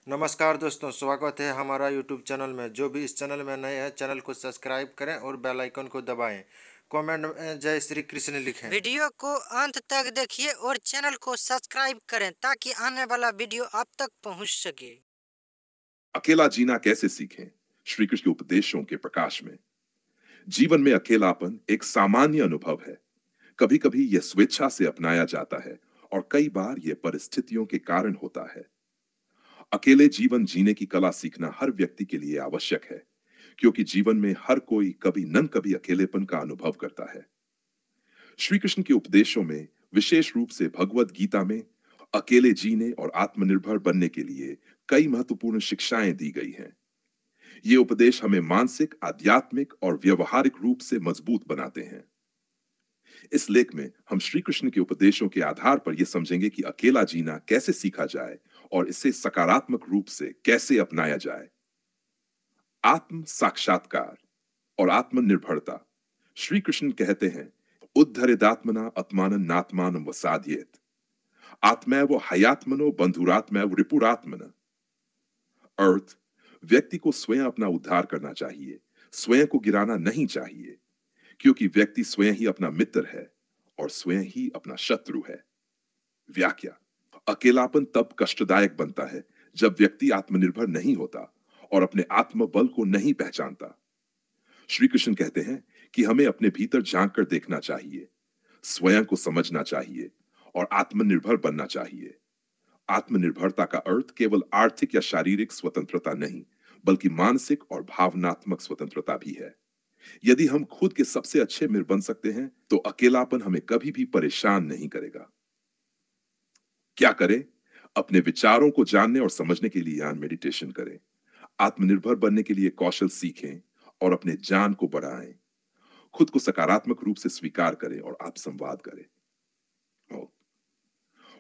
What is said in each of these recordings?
नमस्कार दोस्तों, स्वागत है हमारा यूट्यूब चैनल में। जो भी इस चैनल में नए हैं, चैनल को सब्सक्राइब करें और बेल आइकन को दबाएं। कमेंट में जय श्री कृष्ण लिखें। वीडियो को अंत तक देखिए और चैनल को सब्सक्राइब करें ताकि आने वाला वीडियो आप तक पहुंच सके। अकेला जीना कैसे सीखें? श्री कृष्ण के उपदेशों के प्रकाश में। जीवन में अकेलापन एक सामान्य अनुभव है। कभी कभी यह स्वेच्छा से अपनाया जाता है और कई बार यह परिस्थितियों के कारण होता है। अकेले जीवन जीने की कला सीखना हर व्यक्ति के लिए आवश्यक है, क्योंकि जीवन में हर कोई कभी न कभी अकेलेपन का अनुभव करता है। श्री कृष्ण के उपदेशों में, विशेष रूप से भगवत गीता में, अकेले जीने और आत्मनिर्भर बनने के लिए कई महत्वपूर्ण शिक्षाएं दी गई हैं। ये उपदेश हमें मानसिक, आध्यात्मिक और व्यवहारिक रूप से मजबूत बनाते हैं। इस लेख में हम श्री कृष्ण के उपदेशों के आधार पर यह समझेंगे कि अकेला जीना कैसे सीखा जाए और इसे सकारात्मक रूप से कैसे अपनाया जाए। आत्म साक्षात्कार और आत्मनिर्भरता। श्री कृष्ण कहते हैं, उद्धरेदात्मना आत्मानं नात्मानं वसाद्येत। आत्मैव हयात्मनो बंधुरात्मैव रिपुरात्मन। अर्थ, व्यक्ति को स्वयं अपना उद्धार करना चाहिए, स्वयं को गिराना नहीं चाहिए, क्योंकि व्यक्ति स्वयं ही अपना मित्र है और स्वयं ही अपना शत्रु है। व्याख्या। अकेलापन तब कष्टदायक बनता है जब व्यक्ति आत्मनिर्भर नहीं होता और अपने आत्मबल को नहीं पहचानता। श्री कृष्ण कहते हैं कि हमें अपने भीतर झांक कर देखना चाहिए, स्वयं को समझना चाहिए और आत्मनिर्भर बनना चाहिए। आत्मनिर्भरता का अर्थ केवल आर्थिक या शारीरिक स्वतंत्रता नहीं, बल्कि मानसिक और भावनात्मक स्वतंत्रता भी है। यदि हम खुद के सबसे अच्छे मित्र बन सकते हैं, तो अकेलापन हमें कभी भी परेशान नहीं करेगा। क्या करें? अपने विचारों को जानने और समझने के लिए ध्यान मेडिटेशन करें। आत्मनिर्भर बनने के लिए कौशल सीखें और अपने ज्ञान को बढ़ाएं। खुद को सकारात्मक रूप से स्वीकार करें और आप संवाद करें।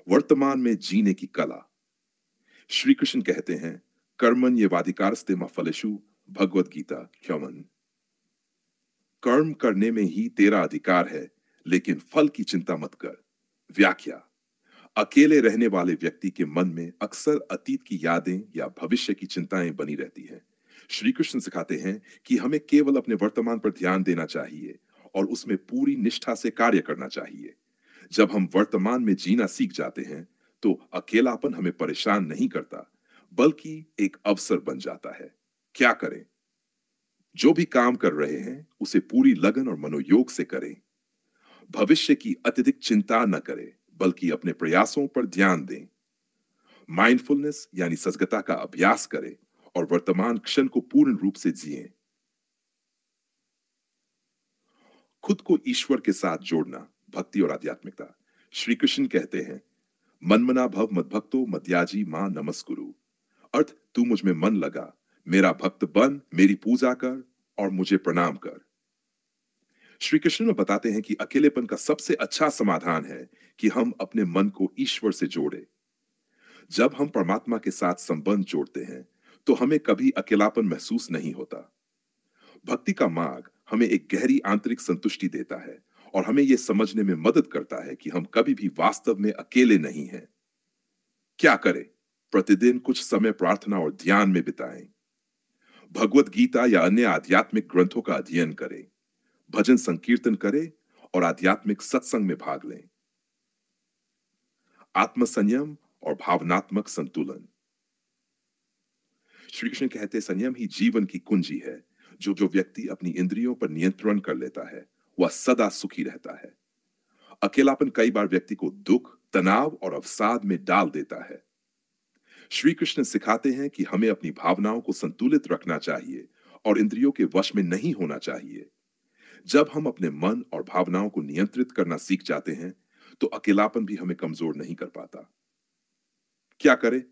वर्तमान में जीने की कला। श्री कृष्ण कहते हैं, कर्मण्येवाधिकारस्ते मा फलेषु, भगवत गीता ह्यमन। कर्म करने में ही तेरा अधिकार है, लेकिन फल की चिंता मत कर। व्याख्या। अकेले रहने वाले व्यक्ति के मन में अक्सर अतीत की यादें या भविष्य की चिंताएं बनी रहती हैं। श्री कृष्ण सिखाते हैं कि हमें केवल अपने वर्तमान पर ध्यान देना चाहिए और उसमें पूरी निष्ठा से कार्य करना चाहिए। जब हम वर्तमान में जीना सीख जाते हैं, तो अकेलापन हमें परेशान नहीं करता, बल्कि एक अवसर बन जाता है। क्या करें? जो भी काम कर रहे हैं, उसे पूरी लगन और मनोयोग से करें। भविष्य की अत्यधिक चिंता न करें, बल्कि अपने प्रयासों पर ध्यान दें। माइंडफुलनेस यानी सजगता का अभ्यास करें और वर्तमान क्षण को पूर्ण रूप से जिएं। खुद को ईश्वर के साथ जोड़ना, भक्ति और आध्यात्मिकता। श्री कृष्ण कहते हैं, मनमना भव मद्भक्तो मद्याजी मां नमस्कुरु। अर्थ, तू मुझ में मन लगा, मेरा भक्त बन, मेरी पूजा कर और मुझे प्रणाम कर। श्री कृष्ण में बताते हैं कि अकेलेपन का सबसे अच्छा समाधान है कि हम अपने मन को ईश्वर से जोड़ें। जब हम परमात्मा के साथ संबंध जोड़ते हैं, तो हमें कभी अकेलापन महसूस नहीं होता। भक्ति का मार्ग हमें एक गहरी आंतरिक संतुष्टि देता है और हमें यह समझने में मदद करता है कि हम कभी भी वास्तव में अकेले नहीं हैं। क्या करें? प्रतिदिन कुछ समय प्रार्थना और ध्यान में बिताएं। भगवत गीता या अन्य आध्यात्मिक ग्रंथों का अध्ययन करें, भजन संकीर्तन करें और आध्यात्मिक सत्संग में भाग लें। आत्मसंयम और भावनात्मक संतुलन। श्री कृष्ण कहते, संयम ही जीवन की कुंजी है। जो व्यक्ति अपनी इंद्रियों पर नियंत्रण कर लेता है, वह सदा सुखी रहता है। अकेलापन कई बार व्यक्ति को दुख, तनाव और अवसाद में डाल देता है। श्री कृष्ण सिखाते हैं कि हमें अपनी भावनाओं को संतुलित रखना चाहिए और इंद्रियों के वश में नहीं होना चाहिए। जब हम अपने मन और भावनाओं को नियंत्रित करना सीख जाते हैं, तो अकेलापन भी हमें कमजोर नहीं कर पाता। क्या करें?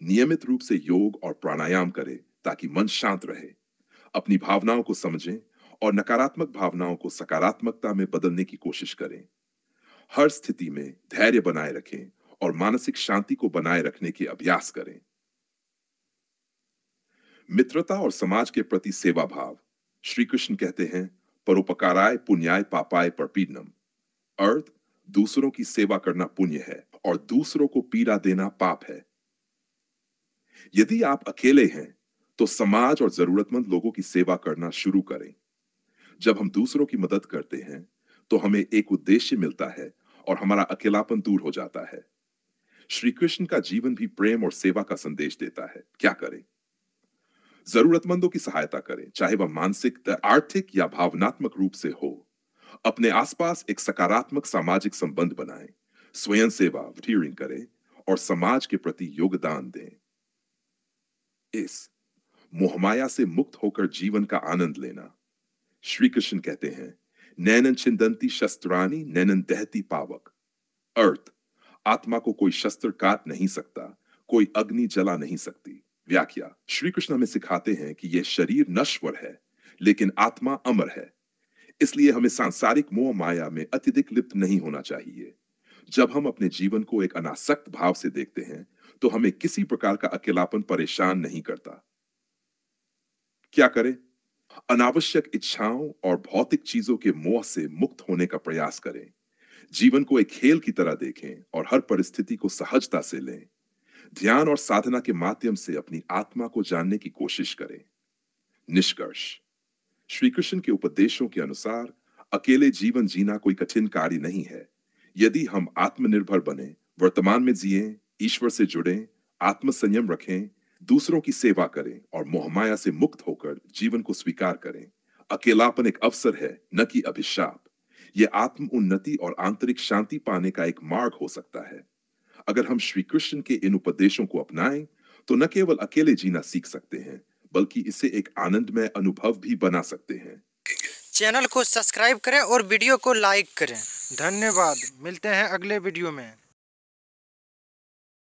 नियमित रूप से योग और प्राणायाम करें ताकि मन शांत रहे। अपनी भावनाओं को समझें और नकारात्मक भावनाओं को सकारात्मकता में बदलने की कोशिश करें। हर स्थिति में धैर्य बनाए रखें और मानसिक शांति को बनाए रखने के अभ्यास करें। मित्रता और समाज के प्रति सेवा भाव। श्री कृष्ण कहते हैं, परोपकाराय पुण्याय पापाय परपीडनम। अर्थ, दूसरों की सेवा करना पुण्य है और दूसरों को पीड़ा देना पाप है। यदि आप अकेले हैं तो समाज और जरूरतमंद लोगों की सेवा करना शुरू करें। जब हम दूसरों की मदद करते हैं तो हमें एक उद्देश्य मिलता है और हमारा अकेलापन दूर हो जाता है। श्री कृष्ण का जीवन भी प्रेम और सेवा का संदेश देता है। क्या करें? जरूरतमंदों की सहायता करें, चाहे वह मानसिक, आर्थिक या भावनात्मक रूप से हो। अपने आसपास एक सकारात्मक सामाजिक संबंध बनाएं, स्वयं सेवा वॉलंटियरिंग करें और समाज के प्रति योगदान दें। इस मोहमाया से मुक्त होकर जीवन का आनंद लेना। श्री कृष्ण कहते हैं, नैनन छिंदंती शस्त्राणी नैनन दहती पावक। अर्थ, आत्मा को कोई शस्त्र काट नहीं सकता, कोई अग्नि जला नहीं सकती। व्याख्या, श्री कृष्ण हमें सिखाते हैं कि यह शरीर नश्वर है लेकिन आत्मा अमर है। इसलिए हमें सांसारिक मोह माया में अत्यधिक लिप्त नहीं होना चाहिए। जब हम अपने जीवन को एक अनासक्त भाव से देखते हैं तो हमें किसी प्रकार का अकेलापन परेशान नहीं करता। क्या करें? अनावश्यक इच्छाओं और भौतिक चीजों के मोह से मुक्त होने का प्रयास करें। जीवन को एक खेल की तरह देखें और हर परिस्थिति को सहजता से लें। ध्यान और साधना के माध्यम से अपनी आत्मा को जानने की कोशिश करें। निष्कर्ष, श्री कृष्ण के उपदेशों के अनुसार अकेले जीवन जीना कोई कठिन कार्य नहीं है। यदि हम आत्मनिर्भर बने, वर्तमान में जिएं, ईश्वर से जुड़ें, आत्म संयम रखें, दूसरों की सेवा करें और मोहमाया से मुक्त होकर जीवन को स्वीकार करें। अकेलापन एक अवसर है, न कि अभिशाप। यह आत्म उन्नति और आंतरिक शांति पाने का एक मार्ग हो सकता है। अगर हम श्री कृष्ण के इन उपदेशों को अपनाएं तो न केवल अकेले जीना सीख सकते हैं बल्कि इसे एक आनंदमय अनुभव भी बना सकते हैं। चैनल को सब्सक्राइब करें और वीडियो को लाइक करें। धन्यवाद। मिलते हैं अगले वीडियो में।